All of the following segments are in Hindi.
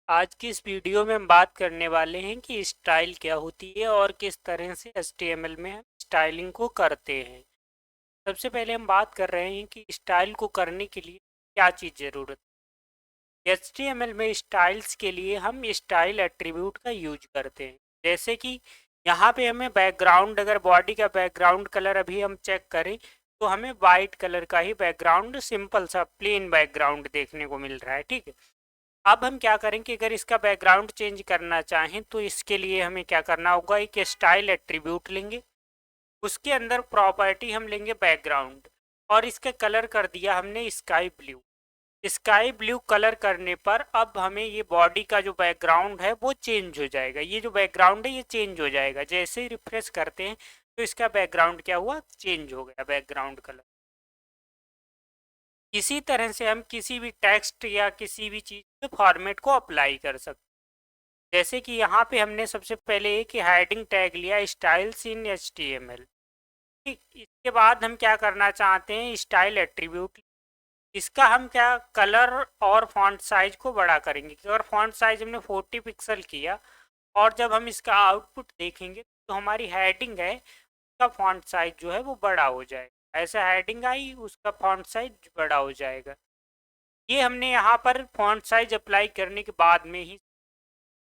आज की इस वीडियो में हम बात करने वाले हैं कि स्टाइल क्या होती है और किस तरह से HTML में हम स्टाइलिंग को करते हैं। सबसे पहले हम बात कर रहे हैं कि स्टाइल को करने के लिए क्या चीज़ ज़रूरत है। HTML में स्टाइल्स के लिए हम स्टाइल एट्रीब्यूट का यूज करते हैं। जैसे कि यहाँ पे हमें बैकग्राउंड, अगर बॉडी का बैकग्राउंड कलर अभी हम चेक करें तो हमें वाइट कलर का ही बैकग्राउंड, सिंपल सा प्लेन बैकग्राउंड देखने को मिल रहा है। ठीक है, अब हम क्या करेंगे, अगर इसका बैकग्राउंड चेंज करना चाहें तो इसके लिए हमें क्या करना होगा, एक स्टाइल एट्रीब्यूट लेंगे, उसके अंदर प्रॉपर्टी हम लेंगे बैकग्राउंड और इसका कलर कर दिया हमने sky blue. Sky blue colour करने पर अब हमें ये बॉडी का जो बैकग्राउंड है वो चेंज हो जाएगा। ये जो बैकग्राउंड है ये चेंज हो जाएगा, जैसे ही रिफ्रेश करते हैं तो इसका बैकग्राउंड क्या हुआ, चेंज हो गया बैकग्राउंड कलर। इसी तरह से हम किसी भी टेक्स्ट या किसी भी चीज़ के फॉर्मेट को अप्लाई कर सकते हैं। जैसे कि यहाँ पे हमने सबसे पहले एक हेडिंग टैग लिया, स्टाइल्स इन HTML। ठीक, इसके बाद हम क्या करना चाहते हैं, स्टाइल एट्रीब्यूट। इसका हम क्या, कलर और फॉन्ट साइज को बड़ा करेंगे। अगर फॉन्ट साइज हमने 40 पिक्सल किया और जब हम इसका आउटपुट देखेंगे तो हमारी हेडिंग है उसका फॉन्ट साइज जो है वो बड़ा हो जाएगा। ऐसा हेडिंग आई, उसका फॉन्ट साइज बड़ा हो जाएगा। ये हमने यहाँ पर फॉन्ट साइज अप्लाई करने के बाद में ही,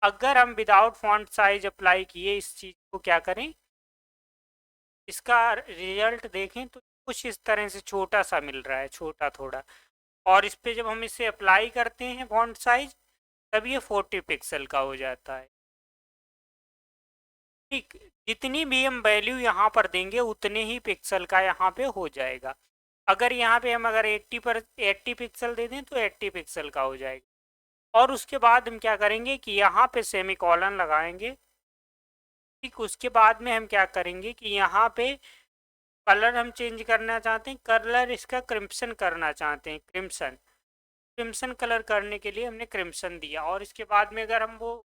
अगर हम विदाउट फॉन्ट साइज अप्लाई किए इस चीज़ को क्या करें, इसका रिजल्ट देखें तो कुछ इस तरह से छोटा सा मिल रहा है, छोटा थोड़ा। और इस पे जब हम इसे अप्लाई करते हैं फॉन्ट साइज, तब ये 40 पिक्सल का हो जाता है। ठीक, जितनी भी हम वैल्यू यहाँ पर देंगे उतने ही पिक्सल का यहाँ पे हो जाएगा। अगर यहाँ पे हम अगर 80 पिक्सल दे दें तो 80 पिक्सल का हो जाएगा। और उसके बाद हम क्या करेंगे कि यहाँ पे सेमीकोलन लगाएंगे। ठीक, उसके बाद में हम क्या करेंगे कि यहाँ पे कलर हम चेंज करना चाहते हैं, कलर इसका क्रिम्सन करना चाहते हैं, क्रिम्सन। क्रिम्सन कलर करने के लिए हमने क्रिम्सन दिया और इसके बाद में अगर हम वो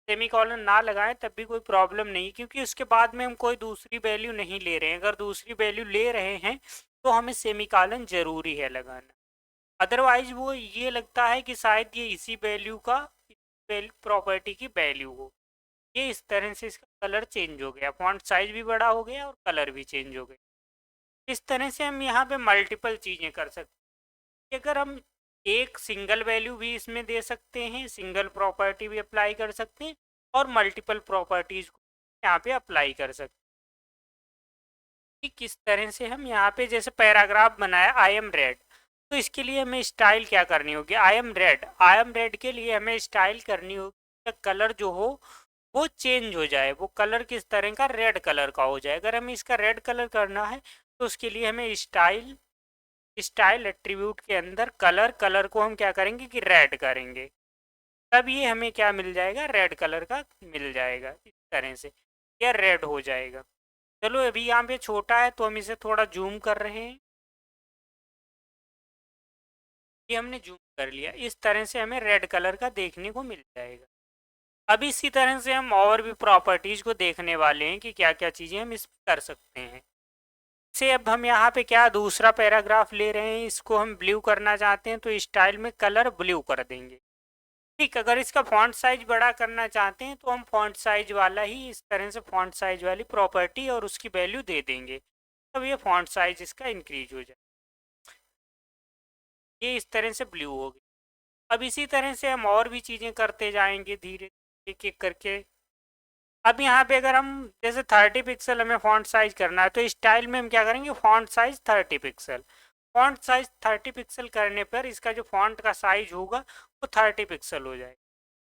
सेमीकोलन ना लगाएं तब भी कोई प्रॉब्लम नहीं, क्योंकि उसके बाद में हम कोई दूसरी वैल्यू नहीं ले रहे हैं। अगर दूसरी वैल्यू ले रहे हैं तो हमें सेमीकोलन जरूरी है लगाना। अदरवाइज वो ये लगता है कि शायद ये इसी वैल्यू का, प्रॉपर्टी की वैल्यू हो। ये इस तरह से इसका कलर चेंज हो गया, फॉन्ट साइज भी बड़ा हो गया और कलर भी चेंज हो गया। इस तरह से हम यहाँ पे मल्टीपल चीज़ें कर सकते हैं। अगर हम एक सिंगल वैल्यू भी इसमें दे सकते हैं, सिंगल प्रॉपर्टी भी अप्लाई कर सकते हैं और मल्टीपल प्रॉपर्टीज को यहाँ पे अप्लाई कर सकते हैं। कि किस तरह से हम यहाँ पे जैसे पैराग्राफ बनाया, आई एम रेड, तो इसके लिए हमें स्टाइल क्या करनी होगी, I am red. I am red के लिए हमें स्टाइल करनी होगी, कलर जो हो वो चेंज हो जाए, वो कलर किस तरह का, रेड कलर का हो जाए। अगर हमें इसका रेड कलर करना है तो उसके लिए हमें स्टाइल, स्टाइल एट्रीब्यूट के अंदर कलर, कलर को हम क्या करेंगे कि रेड करेंगे, तब ये हमें क्या मिल जाएगा, रेड कलर का मिल जाएगा। इस तरह से यह रेड हो जाएगा। चलो अभी यहाँ पे छोटा है तो हम इसे थोड़ा जूम कर रहे हैं। ये हमने जूम कर लिया, इस तरह से हमें रेड कलर का देखने को मिल जाएगा। अब इसी तरह से हम और भी प्रॉपर्टीज को देखने वाले हैं कि क्या क्या चीज़ें हम इस कर सकते हैं। से अब हम यहाँ पे क्या दूसरा पैराग्राफ ले रहे हैं, इसको हम ब्लू करना चाहते हैं तो स्टाइल में कलर ब्लू कर देंगे। ठीक, अगर इसका फॉन्ट साइज बड़ा करना चाहते हैं तो हम फॉन्ट साइज वाला ही, इस तरह से फॉन्ट साइज वाली प्रॉपर्टी और उसकी वैल्यू दे देंगे, तब ये फॉन्ट साइज इसका इंक्रीज हो जाए। ये इस तरह से ब्लू हो गई। अब इसी तरह से हम और भी चीज़ें करते जाएंगे धीरे, एक एक करके। अब यहाँ पे अगर हम जैसे 30 पिक्सल हमें फॉन्ट साइज करना है तो स्टाइल में हम क्या करेंगे, font size 30 pixel. Font size 30 pixel करने पर इसका जो फॉन्ट का साइज होगा वो 30 पिक्सल हो जाएगा।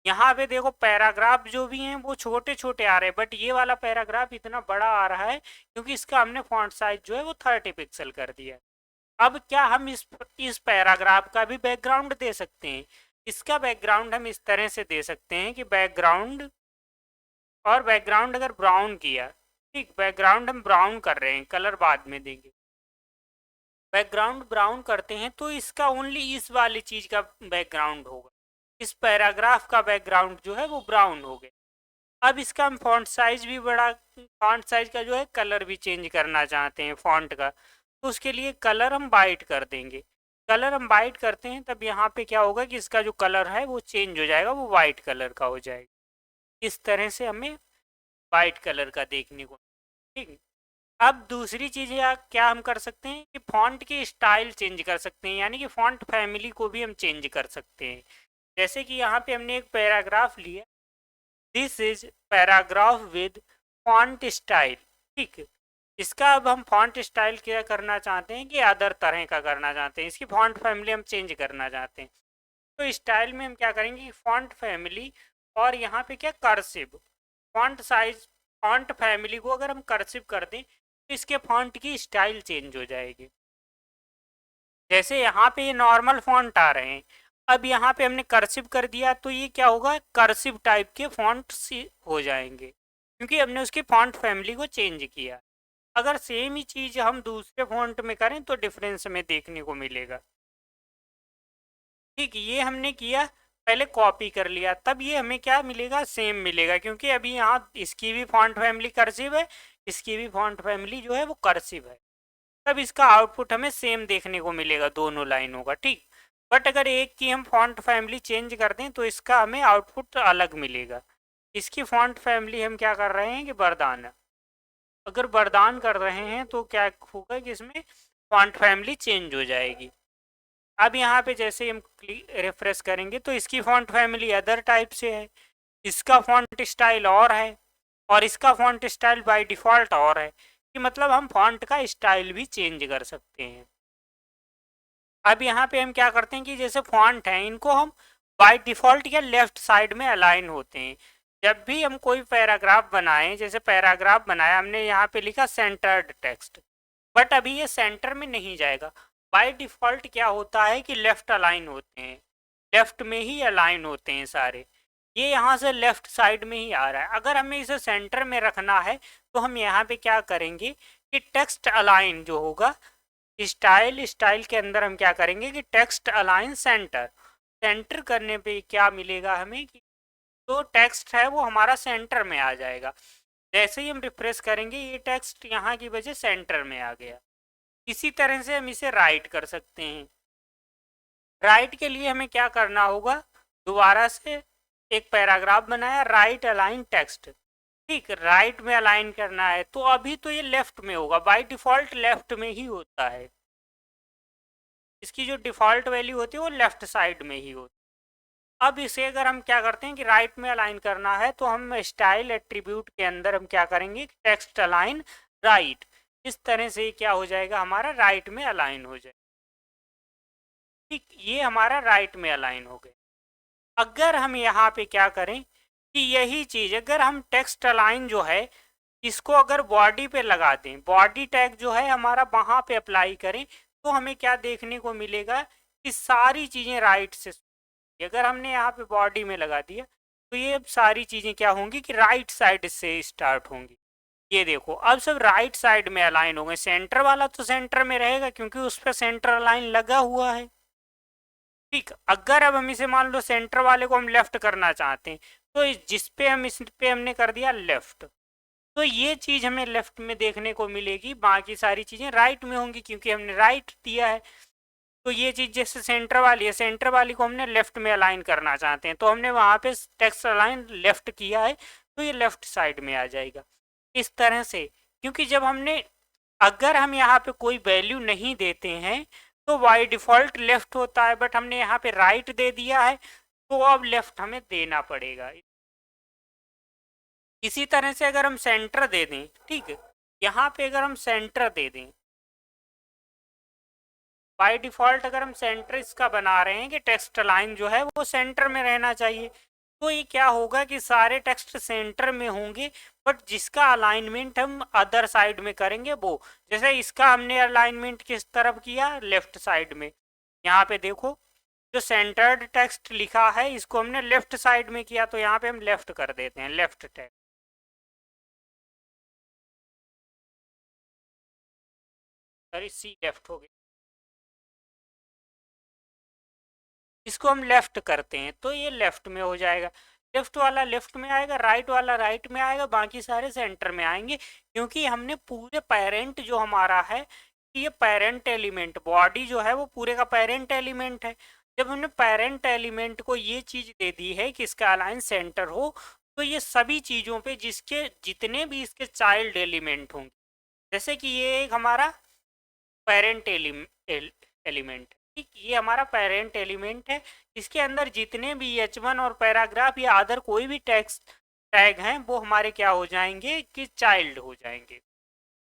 यहाँ पे देखो पैराग्राफ जो भी हैं वो छोटे छोटे आ रहे हैं, बट ये वाला पैराग्राफ इतना बड़ा आ रहा है क्योंकि इसका हमने फॉन्ट साइज जो है वो 30 पिक्सल कर दिया है। अब क्या हम इस पैराग्राफ का भी बैकग्राउंड दे सकते हैं। इसका बैकग्राउंड हम इस तरह से दे सकते हैं कि बैकग्राउंड, और बैकग्राउंड अगर ब्राउन किया, ठीक, बैकग्राउंड हम ब्राउन कर रहे हैं, कलर बाद में देंगे। बैकग्राउंड ब्राउन करते हैं तो इसका ओनली इस वाली चीज का बैकग्राउंड होगा, इस पैराग्राफ का बैकग्राउंड जो है वो ब्राउन हो गया। अब इसका हम फॉन्ट साइज भी बड़ा, फॉन्ट साइज का जो है कलर भी चेंज करना चाहते हैं फॉन्ट का, तो उसके लिए कलर हम वाइट कर देंगे। कलर हम वाइट करते हैं तब यहाँ पे क्या होगा कि इसका जो कलर है वो चेंज हो जाएगा, वो वाइट कलर का हो जाएगा। इस तरह से हमें वाइट कलर का देखने को, ठीक है। अब दूसरी चीज़ क्या हम कर सकते हैं कि फॉन्ट की स्टाइल चेंज कर सकते हैं, यानी कि फॉन्ट फैमिली को भी हम चेंज कर सकते हैं। जैसे कि यहाँ पे हमने एक पैराग्राफ लिया, this is paragraph with font style, ठीक। इसका अब हम फॉन्ट स्टाइल क्या करना चाहते हैं कि अदर तरह का करना चाहते हैं, इसकी फॉन्ट फैमिली हम चेंज करना चाहते हैं। तो स्टाइल में हम क्या करेंगे कि फॉन्ट फैमिली और यहाँ पे क्या cursive, font size, font family को अगर हम कर्सिव कर दें तो इसके फॉन्ट की स्टाइल चेंज हो जाएगी। जैसे यहाँ पे ये नॉर्मल फॉन्ट आ रहे हैं, अब यहाँ पे हमने कर्सिव कर दिया तो ये क्या होगा, कर्सिव टाइप के फॉन्ट हो जाएंगे, क्योंकि हमने उसकी फॉन्ट फैमिली को चेंज किया। अगर सेम ही चीज़ हम दूसरे फॉन्ट में करें तो डिफरेंस हमें देखने को मिलेगा, ठीक। ये हमने किया, पहले कॉपी कर लिया, तब ये हमें क्या मिलेगा, सेम मिलेगा, क्योंकि अभी यहाँ इसकी भी फॉन्ट फैमिली कर्सिव है, इसकी भी फॉन्ट फैमिली जो है वो कर्सिव है, तब इसका आउटपुट हमें सेम देखने को मिलेगा दोनों लाइनों का, ठीक। बट अगर एक की हम फॉन्ट फैमिली चेंज कर दें तो इसका हमें आउटपुट अलग मिलेगा। इसकी फॉन्ट फैमिली हम क्या कर रहे हैं कि वरदान, अगर वरदान कर रहे हैं तो क्या होगा कि इसमें फॉन्ट फैमिली चेंज हो जाएगी। अब यहाँ पे जैसे हम रिफ्रेश करेंगे तो इसकी फॉन्ट फैमिली अदर टाइप से है, इसका फॉन्ट स्टाइल और है, और इसका फॉन्ट स्टाइल बाय डिफ़ॉल्ट और है, कि मतलब हम फॉन्ट का स्टाइल भी चेंज कर सकते हैं। अब यहाँ पे हम क्या करते हैं कि जैसे फॉन्ट हैं इनको हम बाय डिफ़ॉल्ट या लेफ्ट साइड में अलाइन होते हैं। जब भी हम कोई पैराग्राफ बनाएं, जैसे पैराग्राफ बनाया हमने, यहाँ पे लिखा सेंटर्ड टेक्स्ट, बट अभी ये सेंटर में नहीं जाएगा। बाय डिफ़ॉल्ट क्या होता है कि लेफ्ट अलाइन होते हैं, लेफ्ट में ही अलाइन होते हैं सारे, ये यहाँ से लेफ्ट साइड में ही आ रहा है। अगर हमें इसे सेंटर में रखना है तो हम यहाँ पे क्या करेंगे कि टेक्स्ट अलाइन जो होगा, स्टाइल के अंदर हम क्या करेंगे कि टेक्स्ट अलाइन सेंटर, सेंटर करने पे क्या मिलेगा हमें कि जो टेक्स्ट है वो हमारा सेंटर में आ जाएगा। जैसे ही हम रिफ्रेश करेंगे ये टेक्स्ट यहाँ की वजह सेंटर में आ गया। इसी तरह से हम इसे राइट कर सकते हैं। राइट के लिए हमें क्या करना होगा, दोबारा से एक पैराग्राफ बनाया, राइट अलाइन टेक्स्ट, ठीक, राइट में अलाइन करना है, तो अभी तो ये लेफ्ट में होगा, बाय डिफ़ॉल्ट लेफ्ट में ही होता है, इसकी जो डिफ़ॉल्ट वैल्यू होती है वो लेफ्ट साइड में ही होती है। अब इसे अगर हम क्या करते हैं कि राइट में अलाइन करना है तो हम स्टाइल एट्रीब्यूट के अंदर हम क्या करेंगे, टेक्स्ट अलाइन राइट, इस तरह से क्या हो जाएगा, हमारा राइट में अलाइन हो जाएगा, ठीक। ये हमारा राइट में अलाइन हो गया। अगर हम यहाँ पे क्या करें कि यही चीज़ अगर हम टेक्स्ट अलाइन जो है इसको अगर बॉडी पे लगा दें, बॉडी टैग जो है हमारा वहाँ पे अप्लाई करें, तो हमें क्या देखने को मिलेगा कि सारी चीज़ें राइट से, अगर हमने यहाँ पे बॉडी में लगा दिया तो ये सारी चीज़ें क्या होंगी कि राइट साइड से स्टार्ट होंगी। ये देखो अब सब राइट साइड में अलाइन हो गए, सेंटर वाला तो सेंटर में रहेगा क्योंकि उस पर सेंटर अलाइन लगा हुआ है, ठीक। अगर अब हम इसे मान लो सेंटर वाले को हम लेफ्ट करना चाहते हैं तो जिस पे हम इस पे हमने कर दिया लेफ्ट, तो ये चीज़ हमें लेफ्ट में देखने को मिलेगी, बाकी सारी चीज़ें राइट में होंगी क्योंकि हमने राइट दिया है। तो ये चीज़ जैसे सेंटर वाली है, सेंटर वाली को हमने लेफ्ट में अलाइन करना चाहते हैं तो हमने वहाँ पे टेक्स्ट अलाइन लेफ्ट किया है तो ये लेफ्ट साइड में आ जाएगा, इस तरह से। क्योंकि जब हमने, अगर हम यहाँ पे कोई वैल्यू नहीं देते हैं तो बाय डिफ़ॉल्ट लेफ्ट होता है, बट हमने यहाँ पे राइट दे दिया है तो अब लेफ्ट हमें देना पड़ेगा। इसी तरह से अगर हम सेंटर दे दें, ठीक, यहाँ पे अगर हम सेंटर दे दें, बाय डिफ़ॉल्ट अगर हम सेंटर इसका बना रहे हैं कि टेक्स्ट लाइन जो है वो सेंटर में रहना चाहिए, तो ये क्या होगा कि सारे टेक्स्ट सेंटर में होंगे, बट जिसका अलाइनमेंट हम अदर साइड में करेंगे वो, जैसे इसका हमने अलाइनमेंट किस तरफ किया, लेफ्ट साइड में। यहाँ पे देखो जो सेंटर्ड टेक्स्ट लिखा है इसको हमने लेफ्ट साइड में किया, तो यहाँ पे हम लेफ्ट कर देते हैं, लेफ्ट टेक्स्ट, सॉरी सी लेफ्ट हो गया, इसको हम लेफ्ट करते हैं तो ये लेफ्ट में हो जाएगा, लेफ्ट वाला लेफ्ट में आएगा, राइट वाला राइट में आएगा, बाकी सारे सेंटर में आएंगे, क्योंकि हमने पूरे पेरेंट जो हमारा है कि ये पेरेंट एलिमेंट, बॉडी जो है वो पूरे का पेरेंट एलिमेंट है। जब हमने पेरेंट एलिमेंट को ये चीज दे दी है कि इसका अलाइन सेंटर हो, तो ये सभी चीजों पे जिसके जितने भी इसके चाइल्ड एलिमेंट होंगे, जैसे कि ये एक हमारा पेरेंट एलिमेंट, ठीक, ये हमारा पेरेंट एलिमेंट है। इसके अंदर जितने भी H1 और पैराग्राफ या अदर कोई भी टेक्स्ट टैग हैं वो हमारे क्या हो जाएंगे कि चाइल्ड हो जाएंगे।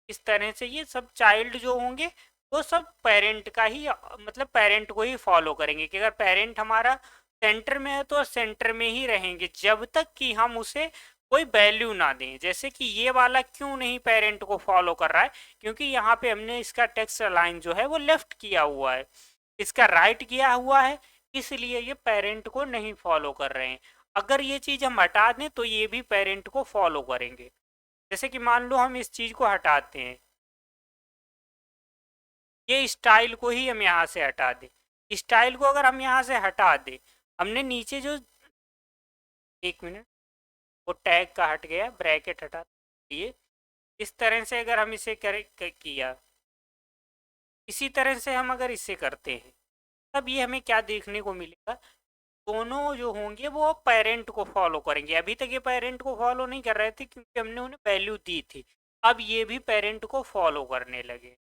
इस तरह से ये सब चाइल्ड जो होंगे वो सब पेरेंट का ही, मतलब पेरेंट को ही फॉलो करेंगे कि अगर पेरेंट हमारा सेंटर में है तो सेंटर में ही रहेंगे जब तक कि हम उसे कोई वैल्यू ना दें। जैसे कि ये वाला क्यों नहीं पेरेंट को फॉलो कर रहा है, क्योंकि यहाँ पे हमने इसका टेक्स्ट लाइन जो है वो लेफ्ट किया हुआ है, इसका राइट किया हुआ है, इसलिए ये पेरेंट को नहीं फॉलो कर रहे हैं। अगर ये चीज हम हटा दें तो ये भी पेरेंट को फॉलो करेंगे। जैसे कि मान लो हम इस चीज को हटाते हैं, ये स्टाइल को ही हम यहाँ से हटा दें, स्टाइल को अगर हम यहाँ से हटा दें, हमने नीचे जो, एक मिनट, वो टैग का हट गया, ब्रैकेट हटा दिए। इस तरह से अगर हम इसे किया, इसी तरह से हम अगर इसे करते हैं, तब ये हमें क्या देखने को मिलेगा, दोनों जो होंगे वो पेरेंट को फॉलो करेंगे। अभी तक ये पेरेंट को फॉलो नहीं कर रहे थे क्योंकि हमने उन्हें वैल्यू दी थी, अब ये भी पेरेंट को फॉलो करने लगे।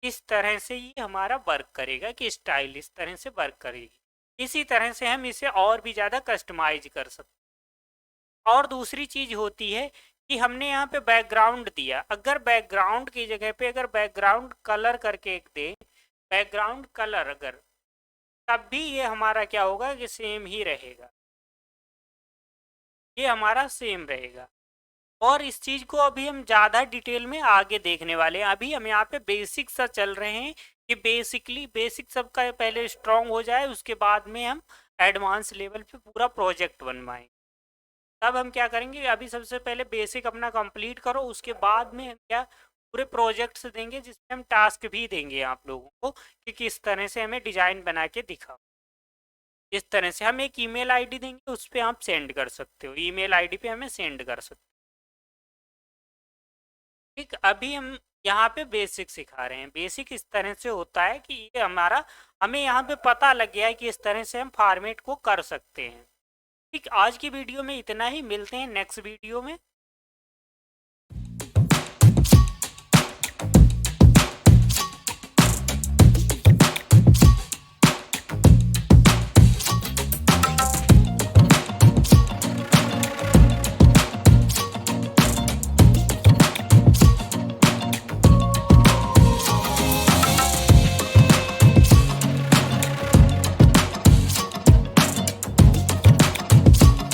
इस तरह से ये हमारा वर्क करेगा कि स्टाइल इस तरह से वर्क करेगी। इसी तरह से हम इसे और भी ज़्यादा कस्टमाइज कर सकते। और दूसरी चीज़ होती है कि हमने यहाँ पे बैकग्राउंड दिया, अगर बैकग्राउंड की जगह पे अगर बैकग्राउंड कलर करके एक दे, बैकग्राउंड कलर अगर, तब भी ये हमारा क्या होगा कि सेम ही रहेगा, ये हमारा सेम रहेगा। और इस चीज़ को अभी हम ज़्यादा डिटेल में आगे देखने वाले हैं। अभी हम यहाँ पे बेसिक सा चल रहे हैं कि बेसिकली बेसिक सबका पहले स्ट्रॉन्ग हो जाए, उसके बाद में हम एडवांस लेवल पे पूरा प्रोजेक्ट बनवाएं। तब हम क्या करेंगे, अभी सबसे पहले बेसिक अपना कंप्लीट करो, उसके बाद में हम क्या पूरे प्रोजेक्ट्स देंगे जिसमें हम टास्क भी देंगे आप लोगों को कि किस तरह से हमें डिजाइन बना के दिखाओ। इस तरह से हम एक ईमेल आईडी देंगे, उस पर आप सेंड कर सकते हो, ईमेल आईडी पे हमें सेंड कर सकते हो। ठीक, अभी हम यहाँ पे बेसिक सिखा रहे हैं। बेसिक इस तरह से होता है कि ये हमारा, हमें यहाँ पे पता लग गया है कि इस तरह से हम फॉर्मेट को कर सकते हैं। ठीक, आज की वीडियो में इतना ही, मिलते हैं नेक्स्ट वीडियो में।